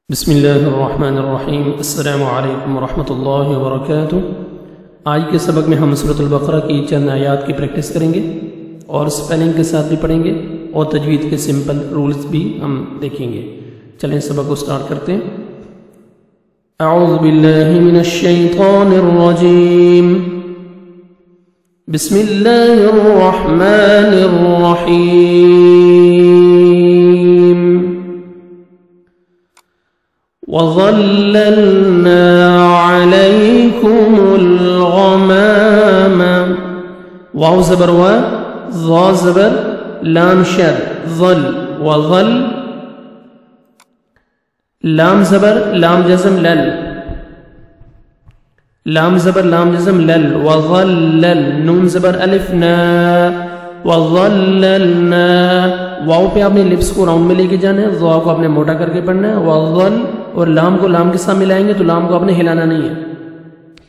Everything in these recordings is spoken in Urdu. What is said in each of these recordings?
بسم اللہ الرحمن الرحیم۔ السلام علیکم ورحمۃ اللہ وبرکاتہ۔ آج کے سبق میں ہم سورۃ البقرہ کی چند آیات کی پریکٹس کریں گے اور سپیلنگ کے ساتھ بھی پڑھیں گے اور تجوید کے سمپل رولز بھی ہم دیکھیں گے۔ چلیں سبق کو سٹارٹ کرتے ہیں۔ اعوذ باللہ من الشیطان الرجیم، بسم اللہ الرحمن الرحیم۔ وَظَلَّلْنَا عَلَيْكُمُ الْغَمَامَ، واو زبر و، ظا زبر، لام شد، ظل، وظل، لام زبر، لام جزم، لل، لام زبر، لام جزم، لل، وظلل، نون زبر، الف، نا، وظللنا، واو پہ آپ نے لپس کو راؤنڈ میں لے کے جانا ہے، ظا کو آپ نے موٹا کر کے پڑھنا ہے، وظل، اور لام کو لام کے ساتھ ملائیں گے تو لام کو آپ نے ہلانا نہیں ہے،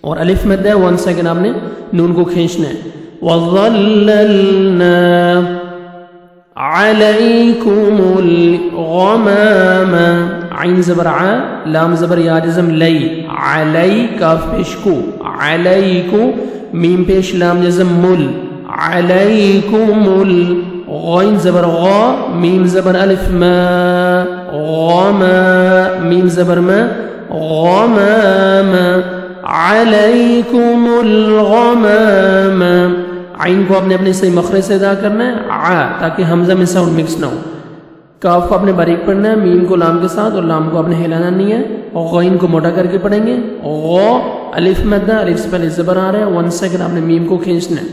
اور الف مد ہے 1 سیکنڈ آپ نے نون کو کھینچنا ہے۔ وَظَلَّلْنَا عَلَيْكُمُ الْغَمَامَ، عین زبر ع، لام زبر یا جزم لئی، علی، کاف پیش کو، علیکو، میم پیش لام جزم مل، علیکم غین زبر غا، میم زبر الف ما، غما، میم زبر ما، غمام، علیکم الغمام، عین کو آپ نے اپنے صحیح مخرج سے ادا کرنا ہے، تاکہ حمزہ میں ساؤنڈ مکس نہ ہو، کاف کو آپ نے باریک پڑھنا ہے، میم کو لام کے ساتھ، اور لام کو آپ نے ہلانا نہیں ہے، اور غین کو موٹا کر کے پڑھیں گے، غا، الف مدہ، الف سے پہلے زبر آ رہا ہے، 1 سیکنڈ آپ نے میم کو کھینچنا ہے۔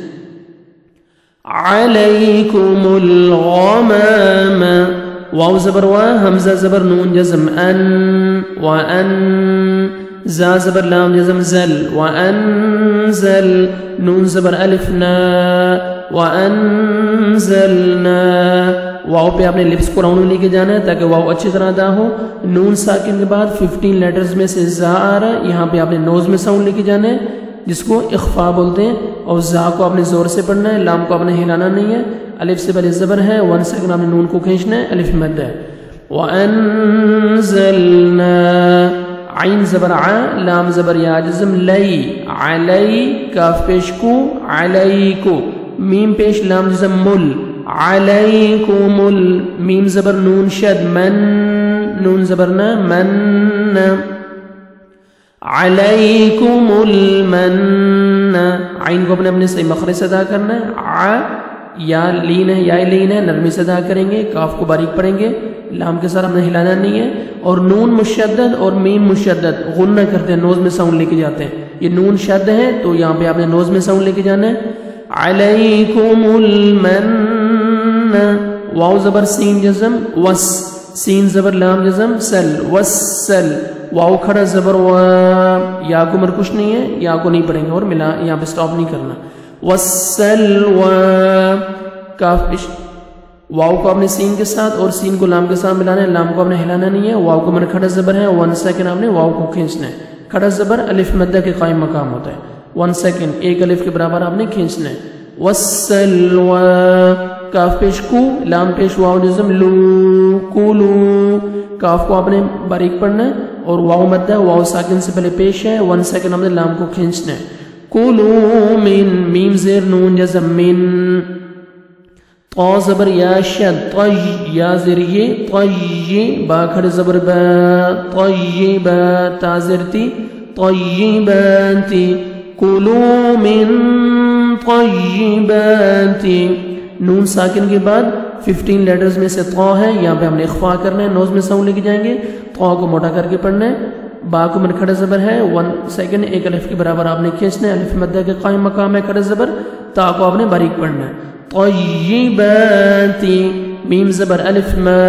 علیکم الغمام، واو زبر و، حمزہ زبر، نون جزم، ان، وان، زا زبر، لام جزم، زل، وانزل، نون زبر، الف، نا، وانزلنا، واو پہ آپ نے لپس کو راؤنڈ لے کے جانا ہے تاکہ واو اچھی طرح ادا ہو۔ نون ساکن کے بعد 15 لیٹرز میں سے زا آ رہا ہے، یہاں پہ آپ نے نوز میں ساؤنڈ لے کے جانا ہے جس کو اخفا بولتے ہیں، اور زا کو آپ نے زور سے پڑھنا ہے، لام کو آپ نے ہلانا نہیں ہے، الف سے پہلے زبر ہے، 1 سیکنڈ آپ نے نون کو کھینچنا ہے، الف مد ہے۔ وَأَنزَلْنَا، عین زبر ع، لام زبر یا جزم لئی، علی، کاف پیش کو، علیکو، میم پیش لام جزم مل، علیکم، میم زبر نون شد، من، نون زبر نا، من، علیکم المن، عین کو اپنے صحیح مخرج سے ادا کرنا ہے، یا لین ہے، یا لین ہے، نرمی سے ادا کریں گے، کاف کو باریک پڑھیں گے، لام کے ساتھ ہم نے ہلانا نہیں ہے، اور نون مشدد اور میم مشدد غنہ کرتے ہیں، نوز میں ساؤنڈ لے کے جاتے ہیں، یہ نون شد ہے تو یہاں پہ آپ نے نوز میں ساؤنڈ لے کے جانا ہے۔ علیکم المن، واو زبر سین جزم، وس، سین زبر لام جزم، سل، وسل، واو کھڑا زبر و، یا کو مرکش نہیں ہے، یا کو نہیں پڑھیں گے اور ملا یہاں پہ سٹاپ نہیں کرنا، وسلوا، کاف پیش، واو کو آپ نے سین کے ساتھ اور سین کو لام کے ساتھ ملانا ہے، لام کو آپ نے ہلانا نہیں ہے، واو کو من کھڑا زبر ہے، 1 سیکنڈ آپ نے واو کو کھینچنا ہے، کھڑا زبر الف مدہ کے قائم مقام ہوتا ہے، 1 سیکنڈ ایک الف کے برابر آپ نے کھینچنا ہے۔ وسلوا، کاف پیش کو، لام پیش واو جزم لو، کولو، کاف کو آپ نے باریک پڑھنا ہے اور واو مدہ، واو ساکن سے پہلے پیش ہے، 1 سیکنڈ آپ نے لام کو کھینچنا ہے۔ کولو من، میم زیر نون جزم من، طا زبر یا شد، طی، یا زیر یہ، طی، با کھڑ زبر با، طیبا، تا زیر تی، طیباتی، کولو من طیباتی، نون ساکن کے بعد 15 لیٹرز میں سے طا ہے، یہاں پہ ہم نے اخفا کرنا ہے، نوز میں ساؤنڈ لے کے جائیں گے، طا کو موٹا کر کے پڑھنا ہے، با کو من کھڑا زبر ہے، 1 سیکنڈ ایک الف کے برابر آپ نے کھینچنا ہے، الف مدہ کے قائم مقام ہے کھڑا زبر، تا کو آپ نے باریک پڑھنا ہے۔ طیباتی، میم زبر الف ما،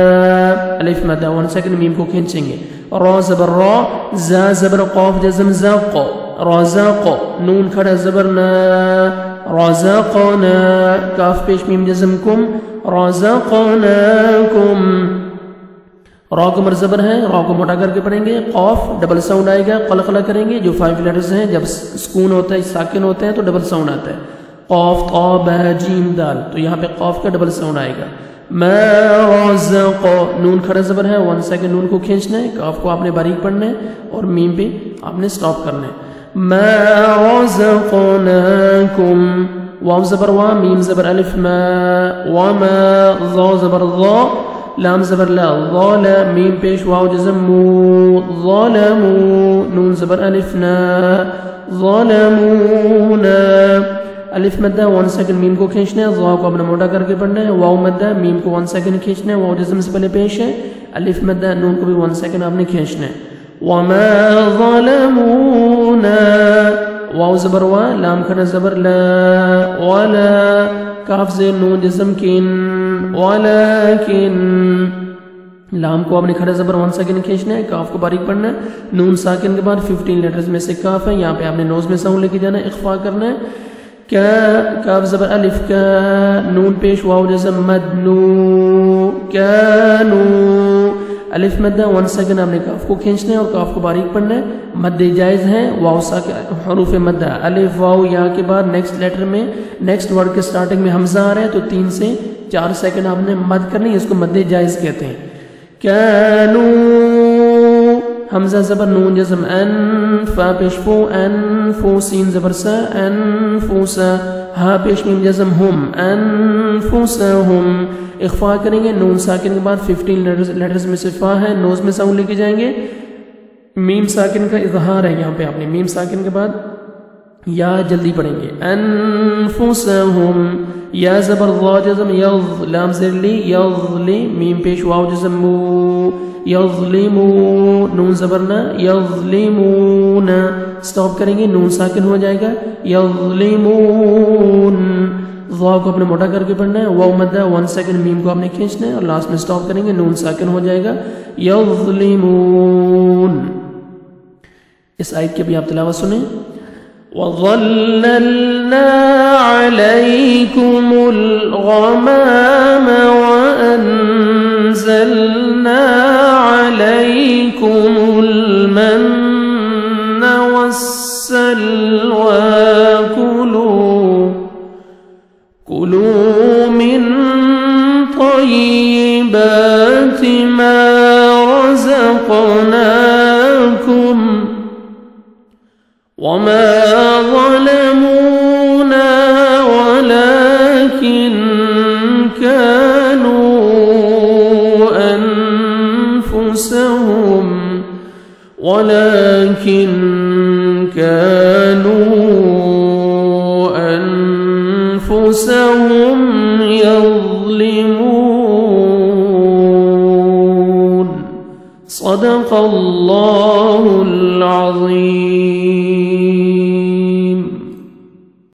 الف مدہ، 1 سیکنڈ میم کو کھینچیں گے، را زبر را، زا زبر قاف جزم زاق، رازاق، نون کھڑا زبر نا، رازقنا، کاف پیش میم جزم کم، رازقناکم، را کو مرزبر ہے، را کو موٹا کر کے پڑھیں گے، قاف ڈبل ساؤنڈ آئے گا، قلقلہ کریں گے، جو 5 لیٹرز ہیں جب سکون ہوتا ہے ساکن ہوتے ہیں تو ڈبل ساؤنڈ آتا ہے، قاف طا با جیم دال، تو یہاں پہ قاف کا ڈبل ساؤنڈ آئے گا۔ ما رزق نون کھڑا زبر ہے 1 سیکنڈ نون کو کھینچنا ہے کاف کو آپ نے باریک پڑھنا ہے اور میم پہ آپ نے سٹاپ کرنا ہے ما رزقناکم واو زبر وا میم زبر الف ما وما ظا زبر ظا لام زبر لا ظال میم پیش واو جزم مو ظلمو نون زبر الف نا ظلمونا الف مدہ 1 سیکنڈ میم کو کھینچنا ہے ظا کو اپنا موٹا کر کے پڑھنا ہے واو مدہ میم کو 1 سیکنڈ کھینچنا ہے واو جزم سے پہلے پیش ہے الف مدہ نون کو بھی 1 سیکنڈ آپ نے کھینچنا ہے وما ظلمونا واو زبر وا لام کھڑا زبر لا ولا کاف زیر نون جزم کن ولکن لام کو آپ نے کھڑا زبر 1 سیکنڈ کھینچنا ہے کاف کو باریک پڑھنا ہے نون ساکن کے بعد 15 لیٹرز میں سے کاف ہے یہاں پہ آپ نے نوز میں ساؤنڈ لے کے جانا ہے اخفا کرنا ہے کاف زبر الف کا نون پیش واو جزم مدنو کانو الف مدہ 1 سیکنڈ آپ نے کاف کو کھینچنا ہے اور کاف کو باریک پڑھنا ہے مد جائز ہے واو ساکن حروف مدہ الف واو یا کے بعد نیکسٹ لیٹر میں نیکسٹ ورڈ کے سٹارٹنگ میں حمزہ آ رہا ہے تو 3 سے 4 سیکنڈ آپ نے مد کرنی ہے اس کو مد جائز کہتے ہیں کانو حمزہ زبر نون جزم ان فا پیش فو انفو سین زبر سا انفوسا ہا پیش میم جزم ہم انفوسہم اخفا کریں گے نون ساکن کے بعد 15 لیٹرز میں سے فا ہے نوز میں ساؤنڈ لے کے جائیں گے میم ساکن کا اظہار ہے یہاں پہ آپ نے میم ساکن کے بعد یا جلدی پڑھیں گے انفسہم یا زبر ضا جزم یظ لام زیر لی یظلی میم پیش واو جزم مو یظلمو نون زبرنا یظلمون سٹاپ کریں گے نون ساکن ہو جائے گا یظلمون ضا کو اپنے موٹا کر کے پڑھنا ہے واو مدہ 1 سیکنڈ میم کو آپ نے کھینچنا ہے اور لاسٹ میں سٹاپ کریں گے نون ساکن ہو جائے گا یظلمون اس آیت کی بھی آپ تلاوت سنیں وَظَلَّلْنَا عَلَيْكُمُ الْغَمَامَ وَأَنزَلْنَا عَلَيْكُمُ الْمَنَّ وَالسَّلْوَىٰ كُلُوا مِن طَيِّبَاتِ مَا رَزَقْنَاكُمْ وَمَا ظَلَمُونَا وَلَكِن كَانُوا أنفسهم يظلمون صدق الله العظيم.